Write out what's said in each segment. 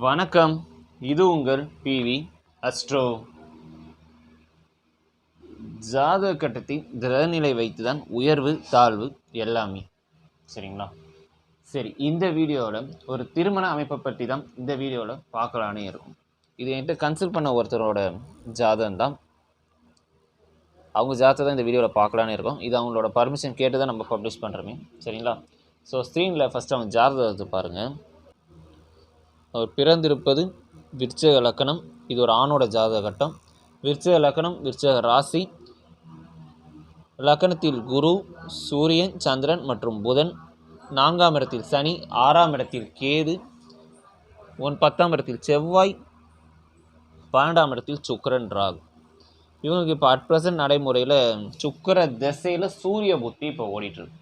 வணக்கம். இது உங்கள் பிவி அஸ்ட்ரோ. ஜாதக கட்டத்தின் கிரகநிலை வைத்துதான் உயர்வு தாழ்வு எல்லாமே. சரிங்களா? சரி, இந்த வீடியோவில் ஒரு திருமண அமைப்பை பற்றி தான் இந்த வீடியோவில் பார்க்கலானே இருக்கும். இது என்கிட்ட கன்சல்ட் பண்ண ஒருத்தரோட ஜாதகம் தான். அவங்க ஜாதகத்தை தான் இந்த வீடியோவில் பார்க்கலானே இருக்கும். இது அவங்களோட பர்மிஷன் கேட்டு தான் நம்ம பப்ளிஷ் பண்ணுறோமே. சரிங்களா? ஸோ ஸ்க்ரீனில் ஃபஸ்ட்டு அவங்க ஜாதகத்தை பாருங்கள். அவர் பிறந்திருப்பது விருச்சிக லக்கணம். இது ஒரு ஆணோட ஜாதக கட்டம். விருச்சிக லக்கணம், விருச்சிக ராசி. லக்கணத்தில் குரு, சூரியன், சந்திரன் மற்றும் புதன். 4ஆம் இடத்தில் சனி, 6ஆம் இடத்தில் கேது, 10ஆம் இடத்தில் செவ்வாய், 12ஆம் இடத்தில் சுக்கிரன், ராகு. இவங்களுக்கு இப்போ அட் ப்ரெசன்ட் நடைமுறையில் சுக்கிர திசையில் சூரிய புத்தி இப்போ ஓடிட்டுருக்கு.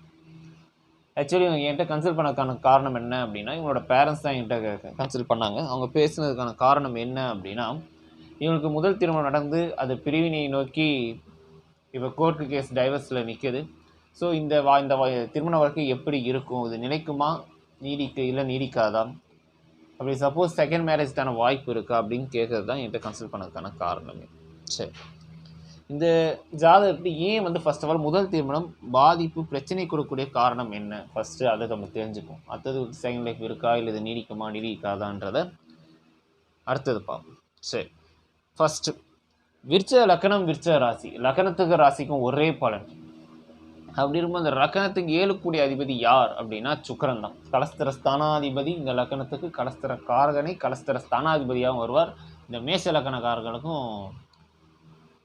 ஆக்சுவலி இவங்க என்கிட்ட கன்சல்ட் பண்ணதுக்கான காரணம் என்ன அப்படின்னா, இவங்களோட பேரண்ட்ஸ் தான் என்கிட்ட கன்சல்ட் பண்ணாங்க. அவங்க பேசுனதுக்கான காரணம் என்ன அப்படின்னா, இவங்களுக்கு முதல் திருமணம் நடந்து அது பிரிவினை நோக்கி இப்போ கோர்ட்டு கேஸ் டைவர்ஸில் நிற்குது. ஸோ இந்த திருமண வாழ்க்கை எப்படி இருக்கும், இது நிலைக்குமா, நீடிக்காதா, அப்படி சப்போஸ் செகண்ட் மேரேஜ்க்கான வாய்ப்பு இருக்கா அப்படின்னு கேட்குறது தான் என்கிட்ட கன்சல்ட் பண்ணதுக்கான காரணமே. சரி, இந்த ஜாதகத்துக்கு ஏன் ஃபர்ஸ்ட் ஆஃப் ஆல் முதல் திருமணம் பாதிப்பு பிரச்சனை கொடுக்கக்கூடிய காரணம் என்ன, ஃபஸ்ட்டு அதை நம்ம தெரிஞ்சுப்போம். அடுத்தது செகண்ட் லைஃப் இருக்கா, இல்லை இது நீடிக்காதான்றதை அடுத்தது பார்ப்போம். சரி, ஃபஸ்ட்டு விருச்சிக லக்கணம், விருச்சிக ராசி. லக்கணத்துக்கு ராசிக்கும் ஒரே பலன். அப்படி இருக்கும்போது அந்த லக்கணத்துக்கு 7 கூடிய அதிபதி யார் அப்படின்னா சுக்கிரன் தான். கலஸ்தர ஸ்தானாதிபதி. இந்த லக்கணத்துக்கு கலஸ்தர காரகனை கலஸ்தர ஸ்தானாதிபதியாகவும் வருவார். இந்த மேஷ லக்கணக்காரர்களுக்கும்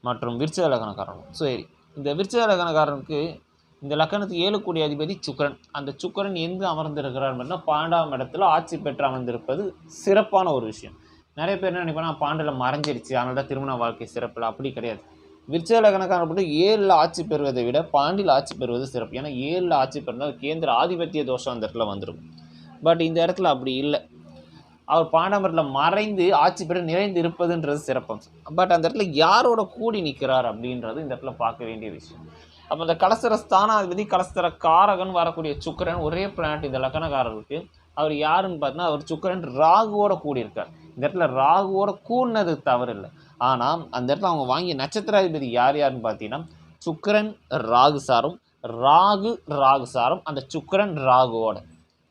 மற்றும் விருச்சிக லக்கணக்காரன். சரி, இந்த விருச்சிக லக்கணக்காரனுக்கு இந்த லக்கணத்துக்கு 7 கூடிய அதிபதி சுக்கிரன். அந்த சுக்கிரன் எங்கு அமர்ந்திருக்கிறார் அப்படின்னா 12ஆம் இடத்துல ஆட்சி பெற்று அமர்ந்திருப்பது சிறப்பான ஒரு விஷயம். நிறைய பேர் என்ன நினைப்பாங்க, 12 மறைஞ்சிருச்சு அதனால தான் திருமண வாழ்க்கை சிறப்பில்லை. அப்படி கிடையாது. விருச்சிக லக்கணக்காரன் போட்டு 7 ஆட்சி பெறுவதை விட 12 ஆட்சி பெறுவது சிறப்பு. ஏன்னா 7 ஆட்சி பெறுந்தால் கேந்திர ஆதிபத்திய தோஷம் அந்த இடத்துல வந்துடும். பட் இந்த இடத்துல அப்படி இல்லை. அவர் 12ஆம் இடத்துல மறைந்து ஆட்சி பெற்று நிறைந்து இருப்பதுன்றது சிறப்பம்சம். பட் அந்த இடத்துல யாரோட கூடி நிற்கிறார் அப்படின்றது இந்த இடத்துல பார்க்க வேண்டிய விஷயம். அப்போ இந்த கலஸ்தர ஸ்தானாதிபதி கலஸ்தர காரகன் வரக்கூடிய சுக்கிரன் ஒரே பிளானட் இந்த லக்கணக்காரருக்கு. அவர் யாருன்னு பார்த்தீங்கன்னா, அவர் சுக்கிரன் ராகுவோட கூடியிருக்கார். இந்த இடத்துல ராகுவோட கூடினது தவறு இல்லை. ஆனால் அந்த இடத்துல அவங்க வாங்கிய நட்சத்திராதிபதி யாருன்னு பார்த்தீங்கன்னா சுக்கிரன் ராகு சாரம், ராகு சாரம், அந்த சுக்கிரன் ராகுவோட.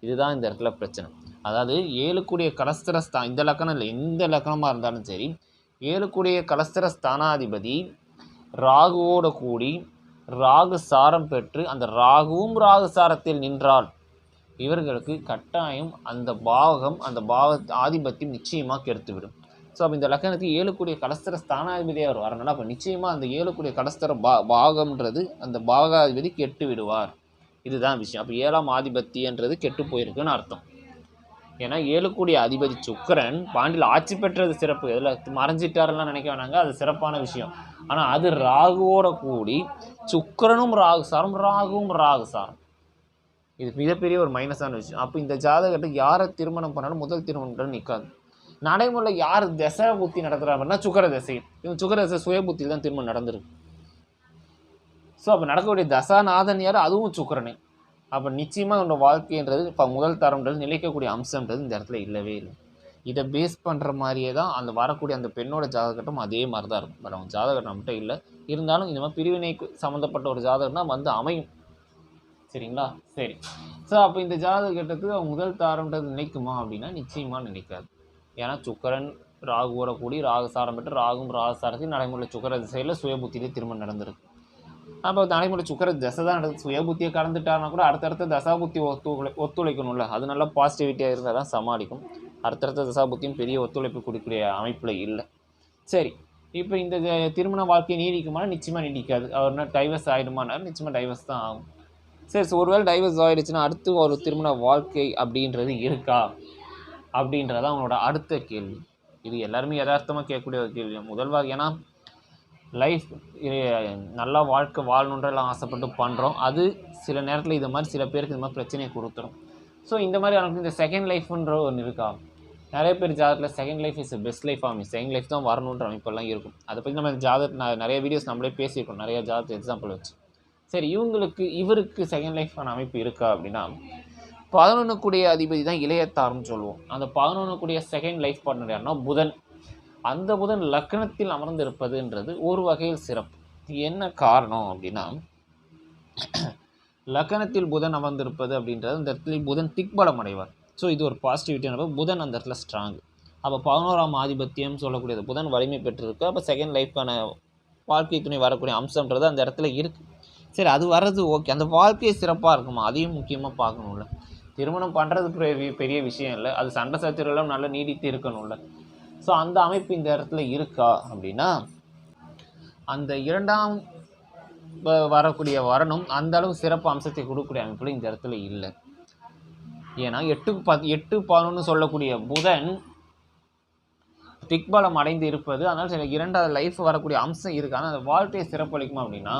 இதுதான் இந்த இடத்துல பிரச்சனை. அதாவது 7 கூடிய கலஸ்தர இந்த லக்கணம் இல்லை, எந்த லக்கணமாக இருந்தாலும் சரி, 7 கூடிய கலஸ்தர ஸ்தானாதிபதி ராகுவோட கூடி ராகு சாரம் பெற்று அந்த ராகுவும் ராகு சாரத்தில் நின்றால் இவர்களுக்கு கட்டாயம் அந்த பாவ ஆதிபத்தியம் நிச்சயமாக கெடுத்துவிடும். ஸோ அப்போ இந்த லக்கணத்துக்கு 7 கூடிய கலஸ்தர ஸ்தானாதிபதியாக அவர் வரணும்னா அப்போ நிச்சயமாக அந்த 7 கூடிய கலஸ்தர பாகம்ன்றது அந்த பாகாதிபதி கெட்டு விடுவார். இதுதான் விஷயம். அப்போ 7ஆம் ஆதிபத்தியன்றது கெட்டு போயிருக்குன்னு அர்த்தம். ஏன்னா 7 கூடிய அதிபதி சுக்கிரன் பாண்டியில் ஆட்சி பெற்றது சிறப்பு. இதில் மறைஞ்சிட்டாரெல்லாம் நினைக்க வேணாங்க, அது சிறப்பான விஷயம். ஆனால் அது ராகுவோட கூடி சுக்கிரனும் ராகு சாரம், ராகுவும் ராகு சாரம். இது மிகப்பெரிய ஒரு மைனஸான விஷயம். அப்போ இந்த ஜாதகத்தை யாரை திருமணம் பண்ணாலும் முதல் திருமணம் நிற்காது. நடைமுறையில் யார் தசை புத்தி நடத்துகிறாங்கன்னா சுக்கிர தசை. இவங்க சுக்கிர தசை சுய புத்தியில் தான் திருமணம் நடந்திருக்கு. ஸோ அப்போ நடக்கக்கூடிய தசாநாதன் யார், அதுவும் சுக்கிரனே. அப்போ நிச்சயமாக உன்னோட வாழ்க்கைன்றது இப்போ முதல் தரம்ன்றது நிலைக்கக்கூடிய அம்சம்ன்றது இந்த இடத்துல இல்லவே இல்லை. இதை பேஸ் பண்ணுற மாதிரியே தான் அந்த வரக்கூடிய அந்த பெண்ணோட ஜாதகட்டம் அதே மாதிரி தான் இருக்கும். பட் அவங்க ஜாதகட்டம் நம்மகிட்ட இல்லை. இருந்தாலும் இந்த மாதிரி பிரிவினைக்கு சம்மந்தப்பட்ட ஒரு ஜாதகம்னா அமையும். சரிங்களா? சரி. ஸோ அப்போ இந்த ஜாதகத்துக்கு அவங்க முதல் தாரம்ன்றது நினைக்குமா அப்படின்னா நிச்சயமாக நினைக்காது. ஏன்னா சுக்கிரன் ராகுவோட கூடி ராகு சாரம் பெற்று ராகும் ராகு சாரத்தில் நடைமுறை சுக்கிர திசையில் சுயபுத்தியிலே திருமணம் நடந்திருக்கு. அப்போ நடைமுறை சுக்கிர தசை தான் நடக்குது. சுயபுத்தியை கடந்துட்டாருன்னா கூட அடுத்தடுத்த தசாபுத்தி ஒத்துழைக்கணும்ல. அது நல்லா பாசிட்டிவிட்டியாக இருந்தால் தான் சமாளிக்கும். அடுத்தடுத்த தசாபுத்தியும் பெரிய ஒத்துழைப்பு கொடுக்கக்கூடிய அமைப்பில் இல்லை. சரி, இப்போ இந்த திருமண வாழ்க்கையை நீடிக்குமானா நிச்சயமாக நீடிக்காது. அவர்னா டைவர்ஸ் ஆகிடுமானார், நிச்சயமாக டைவர்ஸ் தான் ஆகும். சரி, ஒருவேளை டைவர்ஸ் ஆகிடுச்சுன்னா அடுத்து ஒரு திருமண வாழ்க்கை அப்படின்றது இருக்கா அப்படின்றதான் அவங்களோட அடுத்த கேள்வி. இது எல்லாருமே யதார்த்தமாக கேட்கக்கூடிய ஒரு கேள்வி. முதல்வாக ஏன்னா லைஃப் நல்லா வாழ்க்கை வாழணுன்றலாம் ஆசைப்பட்டு பண்ணுறோம். அது சில நேரத்தில் இது மாதிரி சில பேருக்கு இது மாதிரி பிரச்சனையை கொடுத்துரும். ஸோ இந்த மாதிரி எனக்கு இந்த செகண்ட் லைஃப்ன்ற ஒன்று இருக்கா. நிறைய பேர் ஜாதகத்தில் second life is best life ஆகும், செகண்ட் லைஃப் தான் வரணுன்ற அமைப்பெல்லாம் இருக்கும். அதை பற்றி நம்ம நிறைய வீடியோஸ் நம்மளே பேசியிருக்கோம், நிறைய ஜாதகத்தை எக்ஸாம்பிள் வச்சு. சரி, இவருக்கு செகண்ட் லைஃபான அமைப்பு இருக்கா அப்படின்னா 11 கூடிய அதிபதி தான் இளையத்தார்னு சொல்லுவோம். அந்த 11 கூடிய செகண்ட் லைஃப் பார்ட்னர் யாருன்னா புதன். அந்த புதன் லக்னத்தில் அமர்ந்திருப்பதுன்றது ஒரு வகையில் சிறப்பு. என்ன காரணம் அப்படின்னா, லக்னத்தில் புதன் அமர்ந்திருப்பது அப்படின்றது அந்த இடத்துல புதன் திக்பலம் அடைவார். ஸோ இது ஒரு பாசிட்டிவிட்டியான புதன் அந்த இடத்துல ஸ்ட்ராங். அப்போ 11ஆம் ஆதிபத்தியம் சொல்லக்கூடியது புதன் வலிமை பெற்றிருக்கு. அப்போ செகண்ட் லைஃப்க்கான வாழ்க்கை துணை வரக்கூடிய அம்சம்ன்றது அந்த இடத்துல இருக்குது. சரி, அது வர்றது ஓகே. அந்த வாழ்க்கையை சிறப்பாக இருக்குமா, அதையும் முக்கியமாக பார்க்கணும்ல. திருமணம் பண்ணுறது பெரிய விஷயம் இல்லை, அது சண்டை சச்சரவுலாம் நல்லா நீடித்து இருக்கணும்ல. ஸோ அந்த அமைப்பு இந்த இடத்துல இருக்கா அப்படின்னா, அந்த 2ஆம் வரக்கூடிய வரணும் அந்த அளவு சிறப்பு அம்சத்தை கொடுக்கக்கூடிய அமைப்பில் இந்த இடத்துல இல்லை. ஏன்னா 8-11 சொல்லக்கூடிய புதன் திக்பலம் அடைந்து இருப்பது, அதனால் சில 2வது லைஃப் வரக்கூடிய அம்சம் இருக்குது. ஆனால் அந்த வாழ்க்கையை சிறப்பளிக்குமா அப்படின்னா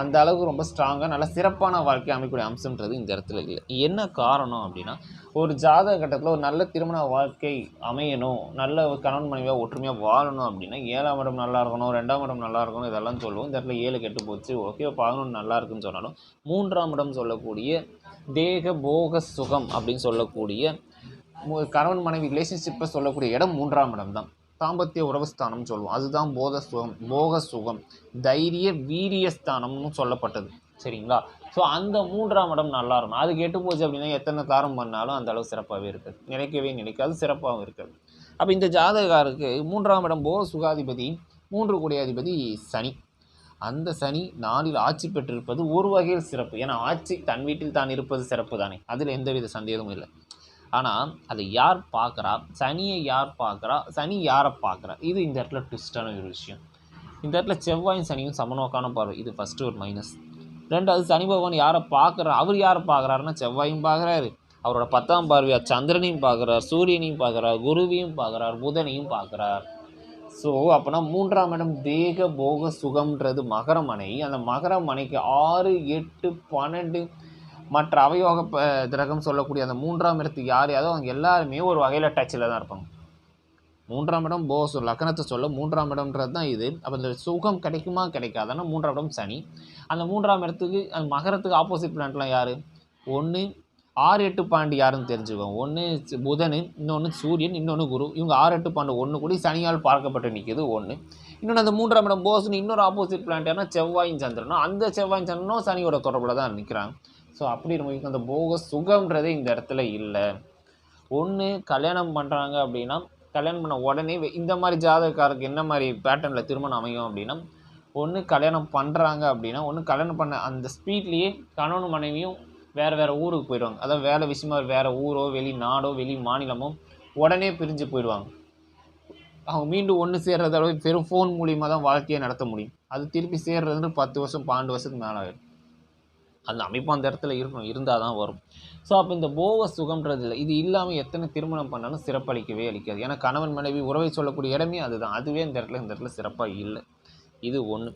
அந்த அளவுக்கு ரொம்ப ஸ்ட்ராங்காக நல்ல சிறப்பான வாழ்க்கை அமைக்கக்கூடிய அம்சம்ன்றது இந்த இடத்துல இல்லை. என்ன காரணம் அப்படின்னா, ஒரு ஜாதக கட்டத்தில் ஒரு நல்ல திருமண வாழ்க்கை அமையணும், நல்ல ஒரு கணவன் மனைவியாக ஒற்றுமையாக வாழணும் அப்படின்னா 7ஆம் இடம் நல்லா இருக்கணும், 2ஆம் இடம் நல்லா இருக்கணும், இதெல்லாம் சொல்லுவோம். இந்த இடத்துல 7 கெட்டு போச்சு, ஓகே 11 நல்லா இருக்குன்னு சொன்னாலும் 3ஆம் இடம் சொல்லக்கூடிய தேக போக சுகம் அப்படின்னு சொல்லக்கூடிய கணவன் மனைவி ரிலேஷன்ஷிப்பை சொல்லக்கூடிய இடம் 3ஆம் இடம் தான். தாம்பத்திய உறவு ஸ்தானம்னு சொல்லுவோம். அதுதான் போக சுகம் தைரிய வீரியஸ்தானம்னு சொல்லப்பட்டது. சரிங்களா? ஸோ அந்த 3ஆம் இடம் நல்லா இருக்கும். அது கெட்டு போச்சு அப்படின்னா எத்தனை காரம் பண்ணாலும் அந்த அளவு சிறப்பாகவே இருக்காது, நினைக்காது, சிறப்பாகவும் இருக்காது. அப்போ இந்த ஜாதகாருக்கு 3ஆம் இடம் போக சுகாதிபதி 3 கூடிய அதிபதி சனி. அந்த சனி 4இல் ஆட்சி பெற்றிருப்பது ஒரு வகையில் சிறப்பு. ஏன்னா ஆட்சி தன் வீட்டில் தான் இருப்பது சிறப்பு தானே, அதில் எந்தவித சந்தேகமும் இல்லை. ஆனால் அதை யார் பார்க்குறா, சனியை யார் பார்க்குறா, சனி யாரை பார்க்குறா, இது இந்த இடத்துல ட்விஸ்டான ஒரு விஷயம். இந்த இடத்துல செவ்வாயும் சனியும் சமநோக்கான பார்வை, இது ஃபஸ்ட்டு ஒரு மைனஸ். 2வது சனி பகவான் யாரை பார்க்குறா, அவர் யாரை பார்க்குறாருன்னா செவ்வாயும் பார்க்குறாரு, அவரோட 10ஆம் பார்வையாக சந்திரனையும் பார்க்குறார், சூரியனையும் பார்க்குறார், குருவையும் பார்க்குறார், புதனையும் பார்க்குறார். ஸோ அப்போனா 3ஆம் இடம் தேக போக சுகம்ன்றது மகரமனை. அந்த மகரமனைக்கு 6, 8, 12 மற்ற அவயோக கிரகம் சொல்லக்கூடிய அந்த 3ஆம் இடத்துக்கு யாரையாவது அவங்க எல்லாருமே ஒரு வகையில் டச்சில் தான் இருப்பாங்க. 3ஆம் இடம் போக லக்னத்தை சொல்ல 3ஆம் இடம்ன்றது தான் இது. அப்போ இந்த சுகம் கிடைக்குமா கிடைக்காதுன்னா 3ஆம் இடம் சனி. அந்த 3ஆம் இடத்துக்கு அந்த மகரத்துக்கு ஆப்போசிட் பிளான்ட்லாம் யார், ஒன்று 6, 8 பாயிண்ட் யாருன்னு தெரிஞ்சுக்கோங்க. ஒன்று புதன், இன்னொன்று சூரியன், இன்னொன்று குரு. இவங்க 6, 8 பாயிண்ட் ஒன்று கூடி சனியால் பார்க்கப்பட்டு நிற்கிது ஒன்று. இன்னொன்று அந்த 3ஆம் இடம் போஸ்னு இன்னொரு ஆப்போசிட் பிளான்ட் யாருன்னா செவ்வாயும் சந்திரனும். அந்த செவ்வாயும் சந்திரனும் சனியோட தொடர்பில் தான் நிற்கிறாங்க. ஸோ அப்படி இருக்கும் அந்த போக சுகம்ன்றதே இந்த இடத்துல இல்லை. ஒன்று கல்யாணம் பண்ணுறாங்க அப்படின்னா கல்யாணம் பண்ண உடனே இந்த மாதிரி ஜாதகக்காரருக்கு என்ன மாதிரி பேட்டர்னில் திருமணம் அமையும் அப்படின்னா, ஒன்று கல்யாணம் பண்ணுறாங்க அப்படின்னா ஒன்று கல்யாணம் பண்ண அந்த ஸ்பீட்லேயே கணவன் மனைவியும் வேறு ஊருக்கு போயிடுவாங்க. அதாவது வேலை விஷயமா வேறு ஊரோ வெளி நாடோ வெளி மாநிலமோ உடனே பிரிஞ்சு போயிடுவாங்க. அவங்க மீண்டும் ஒன்று சேர்றத அளவு வெறும் ஃபோன் மூலியமாக தான் வாழ்க்கையை நடத்த முடியும். அது திருப்பி சேர்றதுன்னு 10 வருஷம் 12 வருஷத்துக்கு மேலே ஆகிடும். அந்த அமைப்பு அந்த இடத்துல இருக்கணும், இருந்தால் தான் வரும். ஸோ அப்போ இந்த போக சுகம்ன்றது இல்லை. இது இல்லாமல் எத்தனை திருமணம் பண்ணாலும் சிறப்பளிக்கவே அளிக்காது. ஏன்னா கணவன் மனைவி உறவை சொல்லக்கூடிய இடமே அதுதான். அதுவே இந்த இடத்துல சிறப்பாக இல்லை. இது ஒன்று.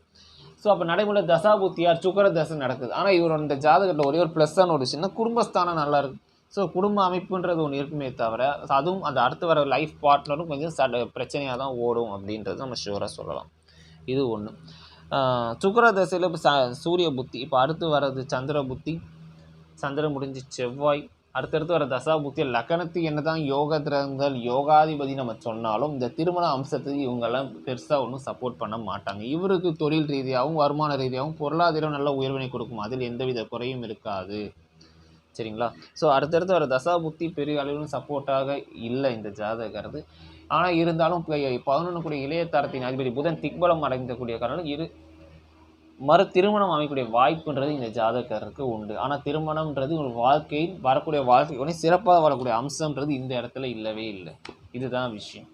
ஸோ அப்போ நடைமுறை தசாபுத்தியார் சுக்கர தசை நடக்குது. ஆனால் இவரோட இந்த ஜாதகத்தில் ஒரே ஒரு ப்ளஸ்ஸான ஒரு விஷயம்னா குடும்பஸ்தானம் நல்லா இருக்குது. ஸோ குடும்ப அமைப்புன்றது ஒன்று இருக்குமே தவிர அதுவும் அந்த அடுத்து வர லைஃப் பார்ட்னரும் கொஞ்சம் பிரச்சனையாக தான் ஓடும் அப்படின்றது நம்ம ஷூராக சொல்லலாம். இது ஒன்று. சுக்கர தசையில் இப்போ சூரிய புத்தி, இப்போ அடுத்து வர்றது சந்திர புத்தி, சந்திரன் முடிஞ்சு செவ்வாய், அடுத்தடுத்து வர தசா புத்தி லக்கணத்துக்கு என்ன தான் யோக கிரகங்கள் யோகாதிபதி நம்ம சொன்னாலும் இந்த திருமண அம்சத்துக்கு இவங்கெல்லாம் பெருசாக ஒன்றும் சப்போர்ட் பண்ண மாட்டாங்க. இவருக்கு தொழில் ரீதியாகவும் வருமான ரீதியாகவும் பொருளாதாரம் நல்ல உயர்வினை கொடுக்கும், அதில் எந்தவித குறையும் இருக்காது. சரிங்களா? ஸோ அடுத்தடுத்து வர தசா புத்தி பெரிய அளவில் சப்போர்ட்டாக இல்லை இந்த ஜாதகருக்கு. ஆனால் இருந்தாலும் 11 கூடிய இளையத்தாரத்தின் அதிபதி புதன் திக்பலம் அடைந்தக்கூடிய காரணம் மறு திருமணம் அமைக்கக்கூடிய வாய்ப்புன்றது இந்த ஜாதகருக்கு உண்டு. ஆனால் திருமணம்ன்றது ஒரு வாழ்க்கையில் வரக்கூடிய வாழ்க்கை சிறப்பாக வரக்கூடிய அம்சம்ன்றது இந்த இடத்துல இல்லவே இல்லை. இதுதான் விஷயம்.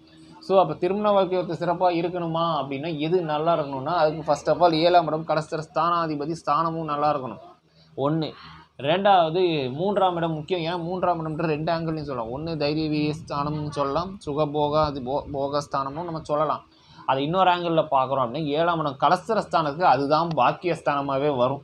ஸோ அப்போ திருமண வாழ்க்கை சிறப்பாக இருக்கணுமா அப்படின்னா எது நல்லா இருக்கணும்னா அதுக்கு ஃபர்ஸ்ட் ஆஃப் ஆல் 7ஆம் இடம் கடைசிற ஸ்தானாதிபதி ஸ்தானமும் நல்லா இருக்கணும். ஒன்று. 2வது 3ஆம் இடம் முக்கியம். ஏன்னா 3ஆம் இடம்ன்ற 2 ஆங்கிள்லையும் சொல்லலாம். ஒன்று தைரிய வீரிய ஸ்தானம்னு சொல்லலாம், சுகபோக அது போகஸ்தானமும் நம்ம சொல்லலாம். அது இன்னொரு ஆங்கிளில் பார்க்குறோம் அப்படின்னா 7ஆம் இடம் கலஸ்தரஸ்தானத்துக்கு அதுதான் பாக்கியஸ்தானமாகவே வரும்.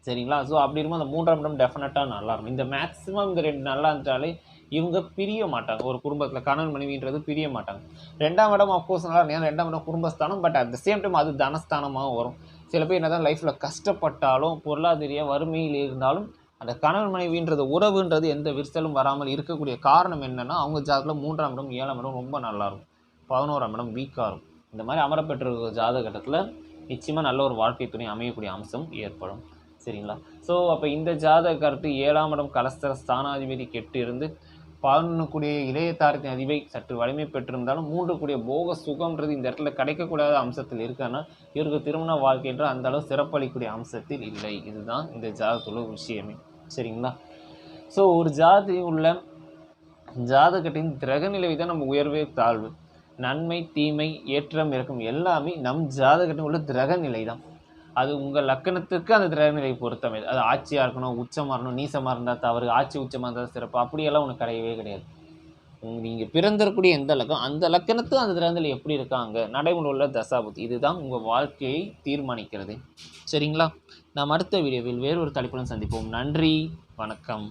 சரிங்களா? ஸோ அப்படி இருக்கும்போது அந்த 3ஆம் இடம் டெஃபினட்டாக நல்லா இருக்கும். இந்த மேக்ஸிமம் இந்த 2 நல்லா இருந்தாலே இவங்க பிரிய மாட்டாங்க. ஒரு குடும்பத்தில் கணவன் மனைவின்றது பிரிய மாட்டாங்க. 2ஆம் இடம் அஃப்கோர்ஸ் நல்லா 2ஆம் இடம் குடும்பஸ்தானம், but at the same time அது தனஸ்தானமாக வரும். சில பேர் என்ன தான் லைஃப்பில் கஷ்டப்பட்டாலும் பொருளாதார வறுமையில் இருந்தாலும் அந்த கணவன் மனைவின்றது உறவுன்றது எந்த விரிசலும் வராமல் இருக்கக்கூடிய காரணம் என்னென்னா அவங்க ஜாதகத்தில் 3ஆம் இடம் 7ஆம் இடம் ரொம்ப நல்லாயிருக்கும், 11ஆம் இடம் வீக்காக இருக்கும். இந்த மாதிரி அமரப்பெற்ற ஜாதகத்தில் நிச்சயமாக நல்ல ஒரு வாழ்க்கை துணை அமையக்கூடிய அம்சம் ஏற்படும். சரிங்களா? ஸோ அப்போ இந்த ஜாதக கருத்து 7ஆம் இடம் கலஸ்தர ஸ்தானாதிபதி கெட்டு இருந்து 11 கூடிய இளைய தாரத்தின் அதிபை சற்று வலிமை பெற்றிருந்தாலும் 3 கூடிய போக சுகம்ன்றது இந்த இடத்துல கிடைக்கக்கூடாத அம்சத்தில் இருக்கான்னா இவருக்கு திருமண வாழ்க்கைன்ற அந்த அளவு சிறப்பளிக்கூடிய அம்சத்தில் இல்லை. இதுதான் இந்த ஜாதகத்துள்ள விஷயமே. சரிங்களா? ஸோ ஒரு ஜாதகத்தின் கிரக நிலை தான் நம்ம உயர்வே தாழ்வு, நன்மை தீமை ஏற்றம் இறக்கம் எல்லாமே நம் ஜாதகத்தின் உள்ள கிரக நிலை தான். அது உங்கள் லக்கணத்துக்கு அந்த கிரகநிலை பொருத்தமே. அது ஆட்சியாக இருக்கணும், உச்சமாக இருக்கணும், நீசமாக இருந்தால் தவறு, ஆட்சி உச்சமாக இருந்தால் சிறப்பு, அப்படியெல்லாம் ஒன்று கிடையவே கிடையாது. நீங்கள் பிறந்திருக்கக்கூடிய எந்த லக்கம் அந்த லக்கணத்துக்கு அந்த கிரகநிலை எப்படி இருக்காங்க, நடைமுறை உள்ள தசாபுத்தி, இதுதான் உங்கள் வாழ்க்கையை தீர்மானிக்கிறது. சரிங்களா? நாம் அடுத்த வீடியோவில் வேறொரு தலைப்புடன் சந்திப்போம். நன்றி, வணக்கம்.